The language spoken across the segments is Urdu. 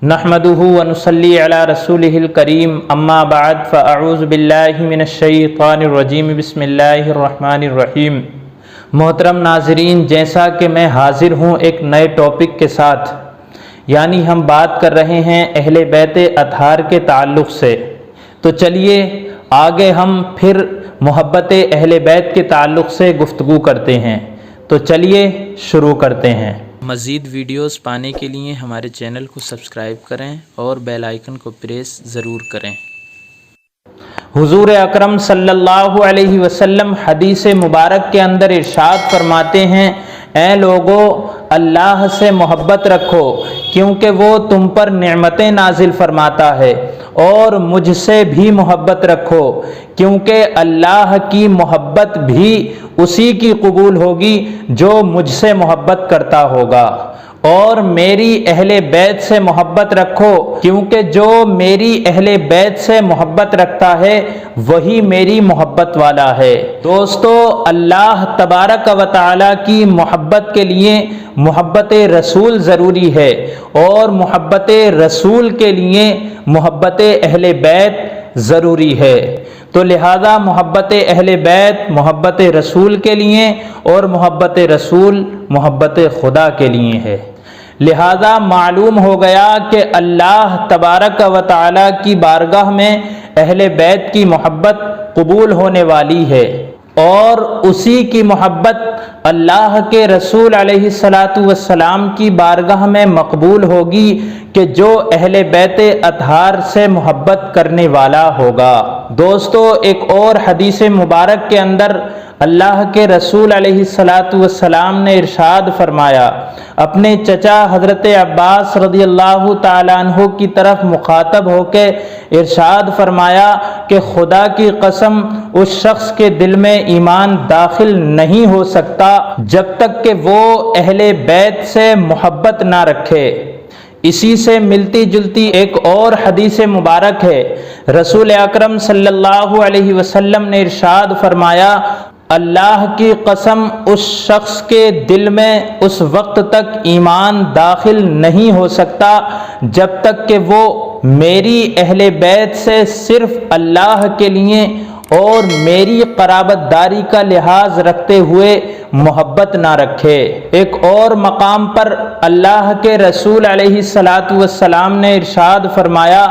نحمدہ ونصلی علی رسولہ الکریم اما بعد فاعوذ باللہ من الشیطان الرجیم بسم اللہ الرحمن الرحیم۔ محترم ناظرین، جیسا کہ میں حاضر ہوں ایک نئے ٹاپک کے ساتھ، یعنی ہم بات کر رہے ہیں اہل بیت اطہار کے تعلق سے، تو چلیے آگے ہم پھر محبت اہل بیت کے تعلق سے گفتگو کرتے ہیں۔ تو چلیے شروع کرتے ہیں۔ مزید ویڈیوز پانے کے لیے ہمارے چینل کو سبسکرائب کریں اور بیل آئیکن کو پریس ضرور کریں۔ حضور اکرم صلی اللہ علیہ وسلم حدیث مبارک کے اندر ارشاد فرماتے ہیں، اے لوگو اللہ سے محبت رکھو کیونکہ وہ تم پر نعمتیں نازل فرماتا ہے، اور مجھ سے بھی محبت رکھو کیونکہ اللہ کی محبت بھی اسی کی قبول ہوگی جو مجھ سے محبت کرتا ہوگا، اور میری اہل بیت سے محبت رکھو کیونکہ جو میری اہل بیت سے محبت رکھتا ہے وہی میری محبت والا ہے۔ دوستو، اللہ تبارک و تعالی کی محبت کے لیے محبت رسول ضروری ہے، اور محبت رسول کے لیے محبت اہل بیت ضروری ہے۔ تو لہذا محبت اہل بیت محبت رسول کے لیے، اور محبت رسول محبت خدا کے لیے ہے۔ لہذا معلوم ہو گیا کہ اللہ تبارک و تعالی کی بارگاہ میں اہل بیت کی محبت قبول ہونے والی ہے، اور اسی کی محبت اللہ کے رسول علیہ السلام کی بارگاہ میں مقبول ہوگی کہ جو اہل بیت اطہار سے محبت کرنے والا ہوگا۔ دوستو، ایک اور حدیث مبارک کے اندر اللہ کے رسول علیہ السلام نے ارشاد فرمایا، اپنے چچا حضرت عباس رضی اللہ تعالیٰ عنہ کی طرف مخاطب ہو کے ارشاد فرمایا کہ خدا کی قسم اس شخص کے دل میں ایمان داخل نہیں ہو سکتا جب تک کہ وہ اہل بیت سے محبت نہ رکھے۔ اسی سے ملتی جلتی ایک اور حدیث مبارک ہے، رسول اکرم صلی اللہ علیہ وسلم نے ارشاد فرمایا، اللہ کی قسم اس شخص کے دل میں اس وقت تک ایمان داخل نہیں ہو سکتا جب تک کہ وہ میری اہل بیت سے صرف اللہ کے لیے اور میری قرابت داری کا لحاظ رکھتے ہوئے محبت نہ رکھے۔ ایک اور مقام پر اللہ کے رسول علیہ السلام نے ارشاد فرمایا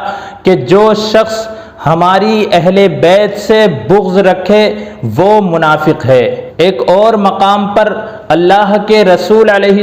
کہ جو شخص ہماری اہل بیت سے بغض رکھے وہ منافق ہے۔ ایک اور مقام پر اللہ کے رسول علیہ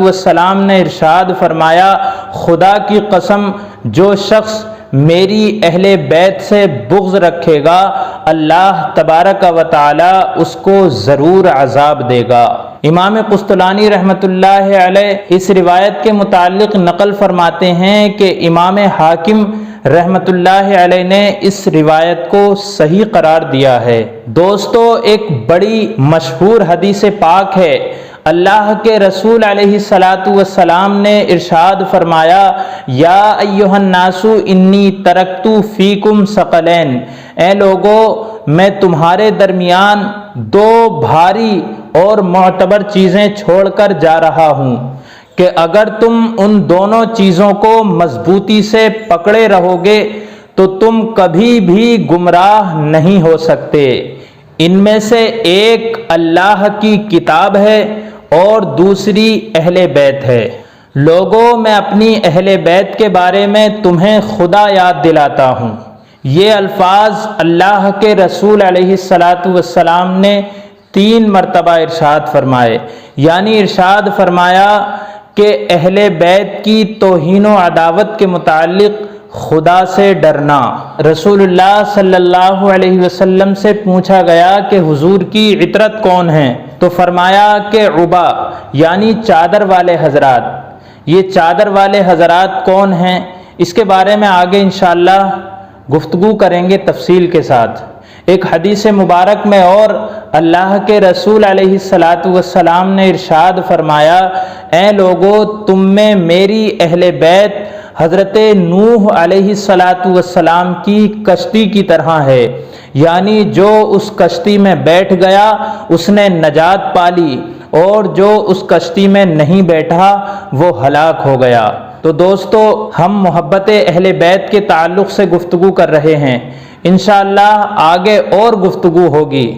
السلام نے ارشاد فرمایا، خدا کی قسم جو شخص میری اہل بیت سے بغض رکھے گا اللہ تبارک و تعالی اس کو ضرور عذاب دے گا۔ امام قسطلانی رحمۃ اللہ علیہ اس روایت کے متعلق نقل فرماتے ہیں کہ امام حاکم رحمۃ اللہ علیہ نے اس روایت کو صحیح قرار دیا ہے۔ دوستو، ایک بڑی مشہور حدیث پاک ہے، اللہ کے رسول علیہ السلام نے ارشاد فرمایا، یا ایھا الناس انی ترکت فیکم ثقلین، اے لوگو میں تمہارے درمیان دو بھاری اور معتبر چیزیں چھوڑ کر جا رہا ہوں کہ اگر تم ان دونوں چیزوں کو مضبوطی سے پکڑے رہو گے تو تم کبھی بھی گمراہ نہیں ہو سکتے۔ ان میں سے ایک اللہ کی کتاب ہے اور دوسری اہل بیت ہے۔ لوگوں، میں اپنی اہل بیت کے بارے میں تمہیں خدا یاد دلاتا ہوں۔ یہ الفاظ اللہ کے رسول علیہ السلام نے 3 مرتبہ ارشاد فرمائے، یعنی ارشاد فرمایا کہ اہل بیت کی توہین و عداوت کے متعلق خدا سے ڈرنا۔ رسول اللہ صلی اللہ علیہ وسلم سے پوچھا گیا کہ حضور کی عطرت کون ہیں؟ تو فرمایا کہ عبا، یعنی چادر والے حضرات۔ یہ چادر والے حضرات کون ہیں؟ اس کے بارے میں آگے انشاءاللہ گفتگو کریں گے تفصیل کے ساتھ۔ ایک حدیث مبارک میں اور اللہ کے رسول علیہ السلام نے ارشاد فرمایا، اے لوگو تم میں میری اہل بیت حضرت نوح علیہ السلام کی کشتی کی طرح ہے، یعنی جو اس کشتی میں بیٹھ گیا اس نے نجات پالی، اور جو اس کشتی میں نہیں بیٹھا وہ ہلاک ہو گیا۔ تو دوستو ہم محبت اہل بیت کے تعلق سے گفتگو کر رہے ہیں، انشاءاللہ آگے اور گفتگو ہوگی،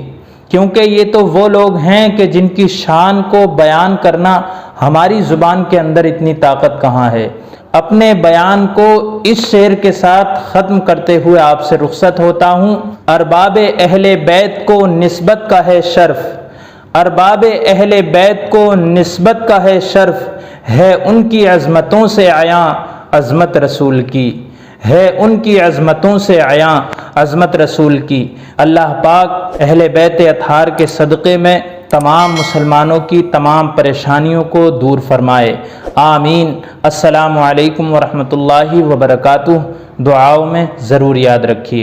کیونکہ یہ تو وہ لوگ ہیں کہ جن کی شان کو بیان کرنا ہماری زبان کے اندر اتنی طاقت کہاں ہے۔ اپنے بیان کو اس شعر کے ساتھ ختم کرتے ہوئے آپ سے رخصت ہوتا ہوں۔ ارباب اہل بیت کو نسبت کا ہے شرف، ارباب اہل بیت کو نسبت کا ہے شرف، ہے ان کی عظمتوں سے عیاں عظمت رسول کی، ہے ان کی عظمتوں سے عیاں عظمت رسول کی۔ اللہ پاک اہل بیت اطہار کے صدقے میں تمام مسلمانوں کی تمام پریشانیوں کو دور فرمائے، آمین۔ السلام علیکم ورحمۃ اللہ وبرکاتہ۔ دعاؤں میں ضرور یاد رکھیے۔